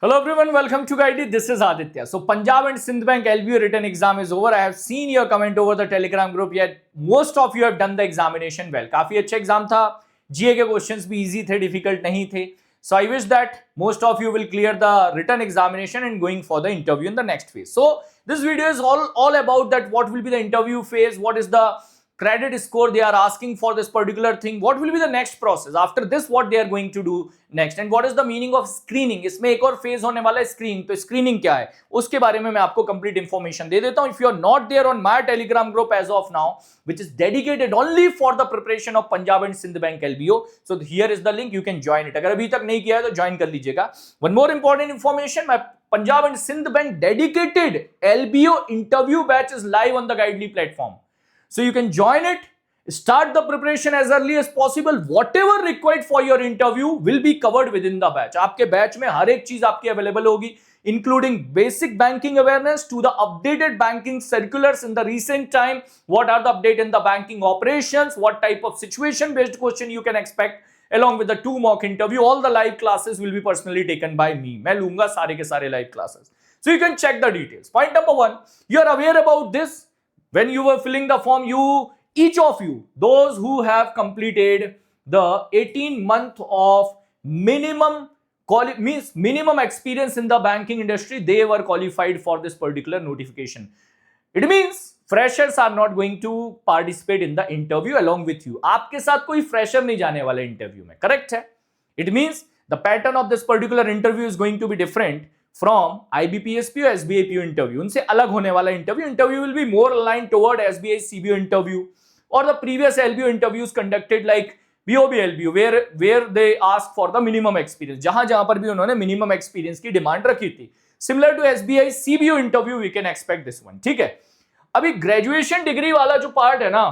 Hello everyone, welcome to Guided. This is Aditya. So Punjab and Sindh Bank LBO written exam is over. I have seen your comment over the Telegram group. Yet most of you have done the examination well. काफी अच्छा exam था. GA के questions भी easy थे, difficult नहीं थे. So I wish that most of you will clear the written examination and going for the interview in the next phase. So this video is all about that. What will be the interview phase? What is the credit score they are asking for this particular thing? What will be the next process after this? What they are going to do next? And what is the meaning of screening? इसमें एक और phase होने वाला है screening. तो screening क्या है उसके बारे में मैं आपको कंप्लीट इंफॉर्मेशन दे देता हूं. If you are not there on my Telegram group as of now which is dedicated only for the preparation of Punjab and Sindh Bank LBO, so here is the link, you can join it. अगर अभी तक नहीं किया है तो join कर लीजिएगा. One more important information, my Punjab and Sindh Bank dedicated LBO interview batch is live on the Guidely platform. So you can join it, start the preparation as early as possible. Whatever required for your interview will be covered within the batch. आपके batch में हर एक चीज आपकी available होगी, including basic banking awareness to the updated banking circulars in the recent time. What are the update in the banking operations? What type of situation based question you can expect? Along with the 2 mock interview, all the live classes will be personally taken by me. मैं लूंगा सारे के सारे live classes. So you can check the details. Point number 1, you are aware about this. When you were filling the form, each of you, those who have completed the 18-month of minimum experience in the banking industry, they were qualified for this particular notification. It means freshers are not going to participate in the interview along with you. आपके साथ कोई fresher नहीं जाने वाला interview में, correct है? It means the pattern of this particular interview is going to be different from IBPS PO, SBI PO interview. उनसे अलग होने वाला interview will be more aligned toward SBI CBO interview or the previous LBO interviews conducted like BOB LBO where they ask for the minimum experience. जहां पर भी उन्होंने minimum experience की demand रखी थी. Similar to SBI CBO interview, we can expect this one. ठीक है. अभी ग्रेजुएशन डिग्री वाला जो पार्ट है ना,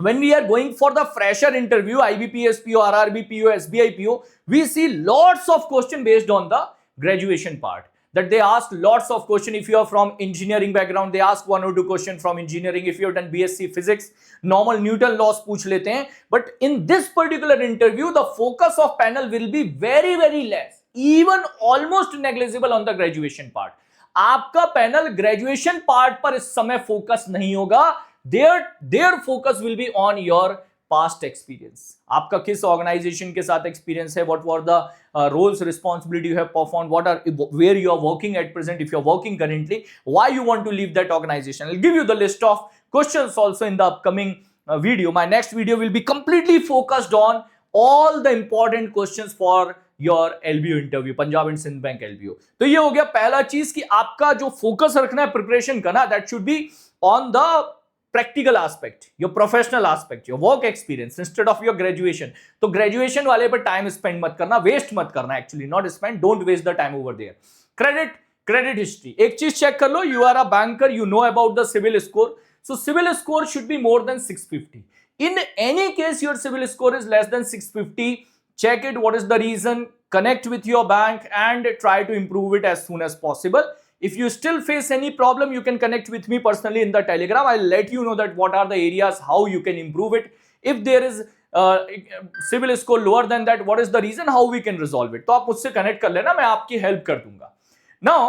when we are going for the fresher interview, IBPS PO, RRB PO, SBI PO, we see lots of question based on the graduation part, that they ask lots of question. If you are from engineering background, they ask 1 or 2 question from engineering. If you have done BSc physics, normal Newton laws पूछ लेते हैं. But in this particular interview, the focus of panel will be very very less, even almost negligible on the graduation part. आपका panel graduation part पर इस समय focus नहीं होगा. their focus will be on your past experience. आपका किस organisation के साथ एक्सपीरियंस है, what were the roles responsibility you have performed, where you are working at present, if you are working currently, why you want to leave that organization. I'll give you the list of questions also in the upcoming video. My next video will be completely focused on all the important questions for your LBO interview, Punjab and Sindh Bank LBO. तो ये हो गया पहला चीज कि आपका जो focus रखना है प्रिपरेशन का ना, that should be on the practical aspect, your professional aspect, your work experience instead of your graduation. तो graduation वाले पर टाइम स्पेंड मत करना, वेस्ट मत करना, actually not spend, don't waste the time over there. Credit history, एक चीज check कर लो. You are a banker, you know about the CIBIL score. So CIBIL score should be more than 650. In any case your civil score is less than 650, check it, what is the reason, connect with your bank and try to improve it as soon as possible. If you still face any problem, you can connect with me personally in the Telegram. I'll let you know that what are the areas, how you can improve it. If there is civil score lower than that, what is the reason, how we can resolve it. तो आप मुझसे connect कर लेना, मैं आपकी help कर दूंगा. Now,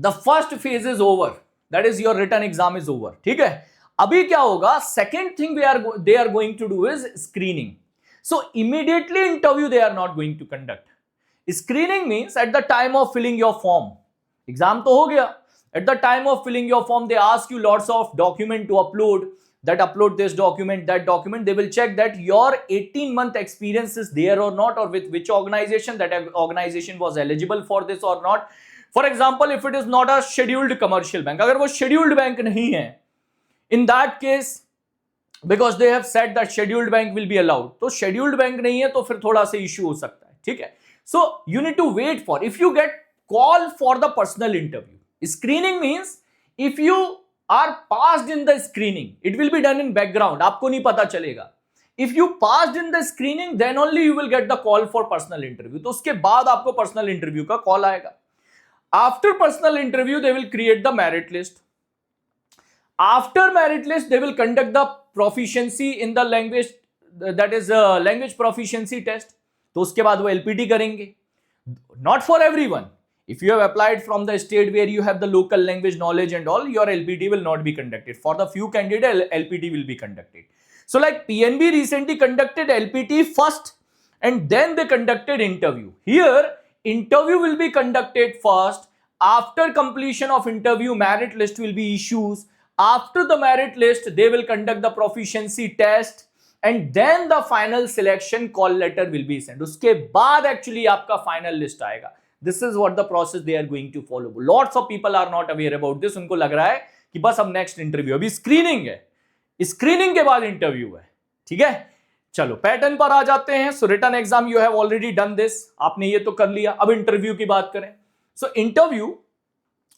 the first phase is over. That is your written exam is over. ठीक है. अभी क्या होगा? Second thing they are going to do is screening. So immediately interview they are not going to conduct. Screening means at the time of filling your form. Exam तो हो गया. At the time of filling your form, they ask you lots of document to upload. That upload this document, that document. They will check that your 18-month experience is there or not, or with which organization, that organization was eligible for this or not. For example, if it is not a scheduled commercial bank, अगर वो scheduled bank नहीं है, in that case, because they have said that scheduled bank will be allowed, तो scheduled bank नहीं है तो फिर थोड़ा सा issue हो सकता है. ठीक है. So you need to wait for, if you get call for the personal interview. Screening means if you are passed in the screening, it will be done in background, आपको नहीं पता चलेगा. If you passed in the screening, then only you will get the call for personal interview. तो उसके बाद आपको personal interview का call आएगा. After personal interview, they will create the merit list. After merit list, they will conduct the proficiency in the language, that is language proficiency test. तो उसके बाद वो LPT करेंगे. Not for everyone. If you have applied from the state where you have the local language knowledge and all, your LPT will not be conducted. For the few candidates, LPT will be conducted. So like PNB recently conducted LPT first and then they conducted interview. Here, interview will be conducted first. After completion of interview, merit list will be issued. After the merit list, they will conduct the proficiency test and then the final selection call letter will be sent. उसके बाद actually आपका final list आएगा. This is what the process they are going to follow. Lots of people are not aware about this. उनको लग रहा है कि बस अब next interview, अभी screening है, screening के बाद interview है. ठीक है, चलो पैटर्न पर आ जाते हैं. So written exam you have already done this, आपने ये तो कर लिया. अब इंटरव्यू की बात करें. So interview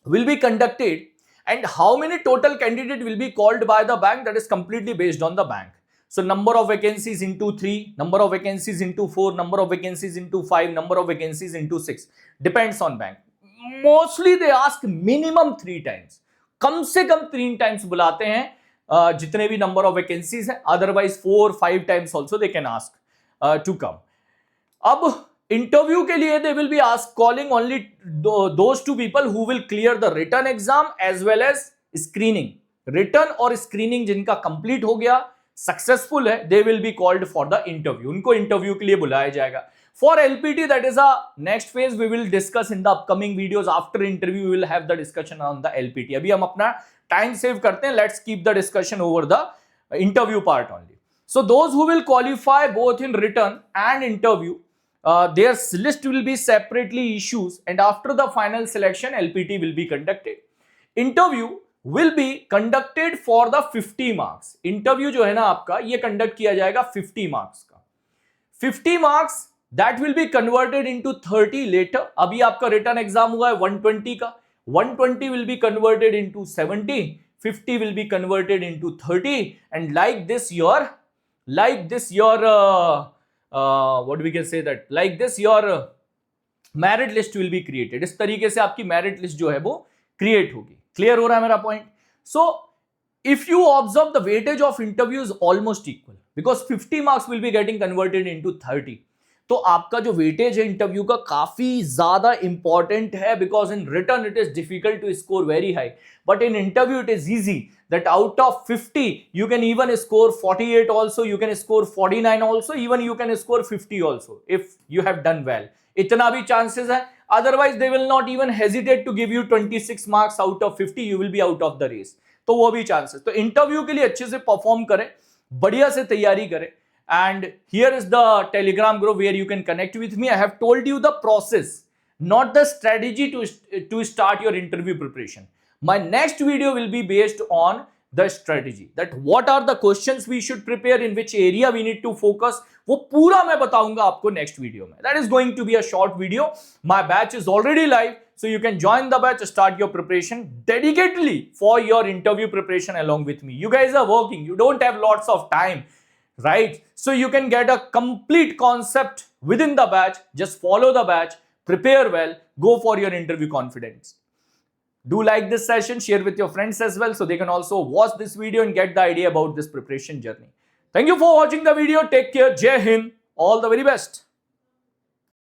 will be conducted and how many total candidate will be called by the bank, that is completely based on the bank. So number of vacancies into 3, number of vacancies into 4, number of vacancies into 5, number of vacancies into 6, depends on bank. Mostly they ask minimum 3 times, कम से कम 3 times बुलाते हैं जितने भी number of vacancies हैं. Otherwise 4-5 times also they can ask to come. अब interview के लिए they will be ask calling only those two people who will clear the written exam as well as screening. Written और screening जिनका complete हो गया, successful है, they will be called for the interview. उनको interview के लिए बुलाया जाएगा. For LPT that is a next phase, we will discuss in the upcoming videos. After interview we will have the discussion on the LPT. अभी हम अपना time save करते हैं. Let's keep the discussion over the interview part only. So those who will qualify both in written and interview, their list will be separately issued and after the final selection LPT will be conducted. Interview will be conducted for the 50 marks. Interview जो है ना आपका, ये conduct किया जाएगा 50 marks का. 50 marks that will be converted into 30 later. अभी आपका written exam हुआ है 120 का, 120 will be converted into 70, 50 will be converted into 30 and like this your what we can say that like this your merit list will be created. इस तरीके से आपकी merit list जो है वो create होगी. Clear हो रहा है मेरा point? So if you observe, the weightage of interview is almost equal because 50 marks will be getting converted into 30. तो आपका जो वेटेज है इंटरव्यू का काफी ज्यादा इंपॉर्टेंट है because in return it is difficult to score very high, but in interview it is easy that out of 50 you can even score 48 also, you can score 49 also, even you can score 50 also if you have done well. इतना भी chances है. Otherwise they will not even hesitate to give you 26 marks out of 50, you will be out of the race. तो वो भी chances. तो interview के लिए अच्छे से परफॉर्म करें, बढ़िया से तैयारी करें. And here is the Telegram group where you can connect with me. I have told you the process, not the strategy to start your interview preparation. My next video will be based on the strategy, that what are the questions we should prepare, in which area we need to focus. वो पूरा मैं बताऊंगा आपको next video में. That is going to be a short video. My batch is already live, so you can join the batch, start your preparation dedicatedly for your interview preparation along with me. You guys are working, you don't have lots of time, right? So you can get a complete concept within the batch. Just follow the batch, prepare well, go for your interview confidence. Do like this session, share with your friends as well so they can also watch this video and get the idea about this preparation journey. Thank you for watching the video. Take care. Jai Hind. All the very best.